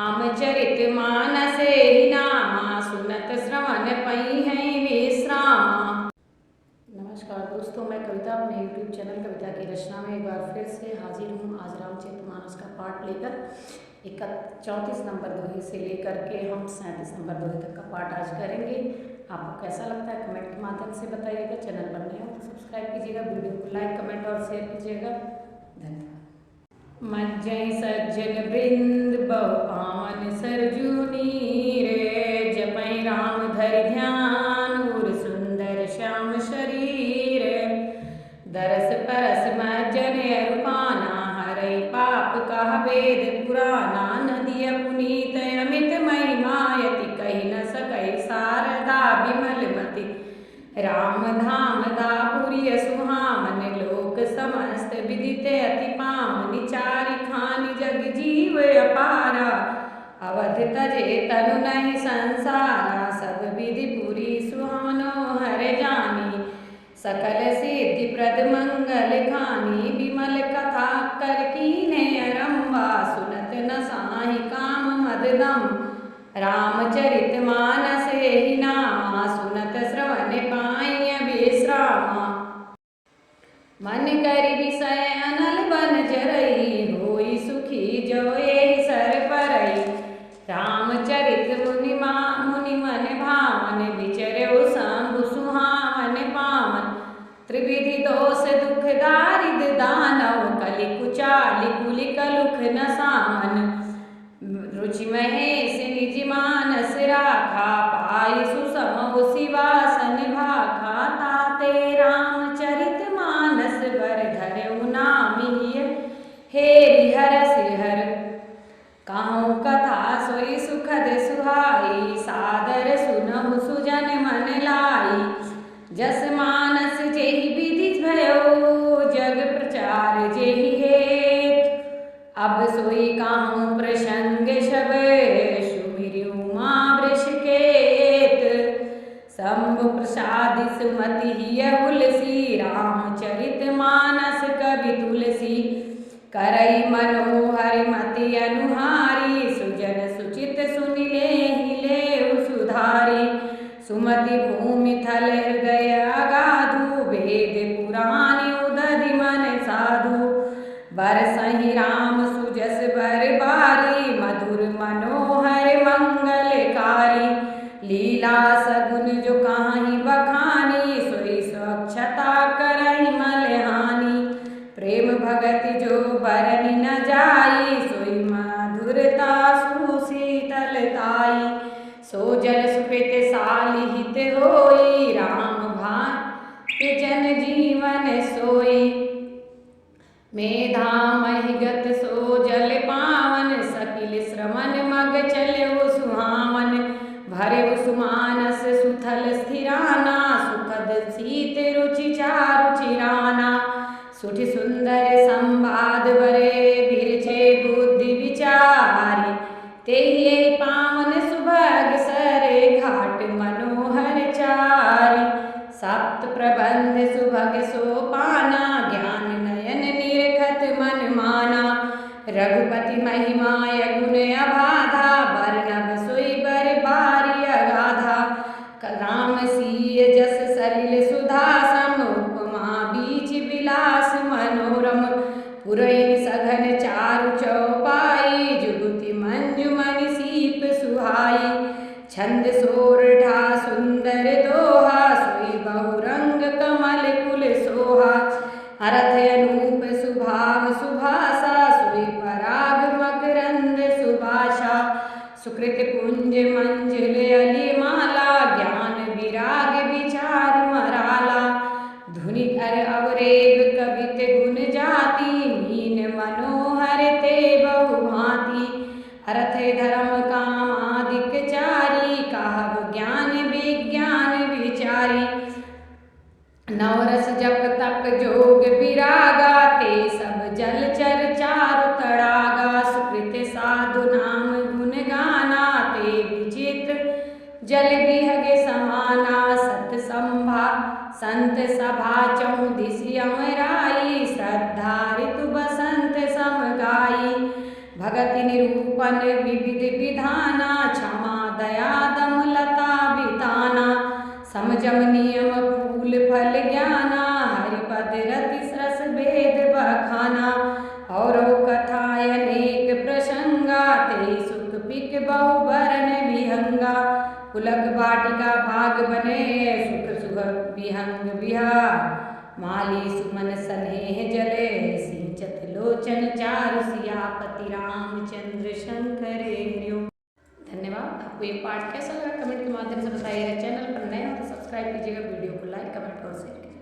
रामचरित मानस ही नामा सुनत श्रवण पई है विश्रामा। नमस्कार दोस्तों, मैं कविता अपने यूट्यूब चैनल कविता की रचना में एक बार फिर से हाजिर हूँ। आज रामचरित मानस का पाठ लेकर 34 नंबर दोहे से लेकर के हम 37 नंबर दोहे तक का पाठ आज करेंगे। आपको कैसा लगता है कमेंट के माध्यम से बताइएगा। चैनल पर नए हो तो सब्सक्राइब कीजिएगा, वीडियो को लाइक कमेंट और शेयर कीजिएगा। धन्यवाद। मज्जै सज्जन वृंद बहु पावन सरजूनी रे, जपै राम धरि ध्यान उर सुंदर श्याम शरीर। दरस परस मज्जन अरुपाना, हरै पाप कह वेद पुराना। नदिय पुनीत अमित महिमा, यति कहि न सकै शारदा विमल मति। राम धाम दापुरी सुहामन, लोक समस्त विदित अति पावन। चारि खानि जग जीव अपारा, अवध तजे तनु नहीं संसारा। सब विधि पुरी सुहावनो हर जानी, सकल सिद्धि प्रद मंगल खानी। विमल कथा कर कीन्हे अरंबा, सुनत न साहि काम मददम। रामचरित मानस ही नामा, सुनत श्रवण पाई विश्रामा। मन करि विषय अनल बन जरई, होई सुखी जो एहि सर परई। रामचरित मुनि मन भावन, विचर्यो शंभु सुहावन पावन। त्रिविधि दोष दुख दारिद दानव, कलि कुचालि कुलि कलुख न सामन। रुचि महेश निज मानस राखा, पाई सुसम शिवासन भाखा। ताते रामचरित मानस बर धरऊ नामिय, हेरि हरस हर कहूँ कथा सोई सुखद सुहाई। सादर सुनहु सुजन मन लाई, जस मानस जेहि विधि भयो, जग प्रचार जेहि हेतु। अब सोई कहूँ प्रसंग शब, सुमिरि उमा वृषकेत। शंभु प्रसाद सुमति हिय हुलसी, रामचरित मानस कवि तुलसी। करई मनोहर मति अनुहारी, सुजन सुचित सुनि लेहि लेउ सुधारी। सुमति भूमि थल हृदय अगाधु, वेद पुराण उदधि मन साधु। बरसहि राम सुजस बर बारी, मधुर मनोहर मंगलकारी। लीला सगुन जो काहि बखानी, सोई स्वच्छता करहि मलहानी। प्रेम भगति जो बरनि न जाई, सोई मधुरता सुशीतलताई। सो जल सुकृत सालिहित होई, राम भांति जन जीवन सोई। मेधा महिगत सो जल पावन, सकिल श्रवण मग चलऊ सुहावन। भरे सुमानस सुथल स्थिराना, सुखद शीत रुचि चारु चिराना। सुठि सुंदर संवाद बरे, बिरछे बुद्धि विचारी। तेहि पावन सुभग सरे, घाट मनोहर चारी। सप्त प्रबंध सुभग सोपाना, ज्ञान नयन निरखत मन माना। रघुपति महिमा गुण अबाधा, बरनब सोई बर बारी अगाधा। राम सीय जस सलिल सुधा सम, उपमा बीच विलास मनोरम। पुरैन सघन चारु चौपाई, जुगुति मंजुमणि सीप सुहाई। छंद सोरठा सुंदर दोहा, सोई बहुरंग कमल कुल सोहा। अरथ अनूप सुभाव सुभाषा, सोई पराग मकरंद सुभाषा। सुकृत पुंज मंजुल अली माला, ज्ञान विराग विचार मराला। धुनि कर अवरेग कवित गुण जाति, मीन मनोहर ते बहुभांति। अर्थ धर्म काम आदिक चारी, कहब ज्ञान विज्ञान विचारी। नवरस जप तप जोग विरागा, ते सब जलचर चारु तड़ागा। सुकृत साधु नाम गुण गाना, ते विचित्र जल बिहग समाना। सत संभा संत सभा चौदिसि अमराई, श्रद्धा ऋतु बसंत सम गाई। भगति निरूपण विविध विधि विधाना, क्षमा दया दम लता बिताना, समझम नियम फूल फल ज्ञाना, हरिपद रति सरस वेद बखाना, और कथा अनेक प्रसंगा, ते सुख पिक बहु बरन विहंगा, पुलक वाटिका भाग बने, सुख सुख विहंग विहार, माली सुमन सनेह जले, सिंचत लोचन चारु सियापति रामचंद्र शंकर हरिओ। धन्यवाद। आपको ये पाठ कैसा लगा कमेंट के माध्यम से बताइएगा। चैनल पर नए हो तो सब्सक्राइब कीजिएगा, वीडियो को लाइक कमेंट और शेयर कीजिएगा।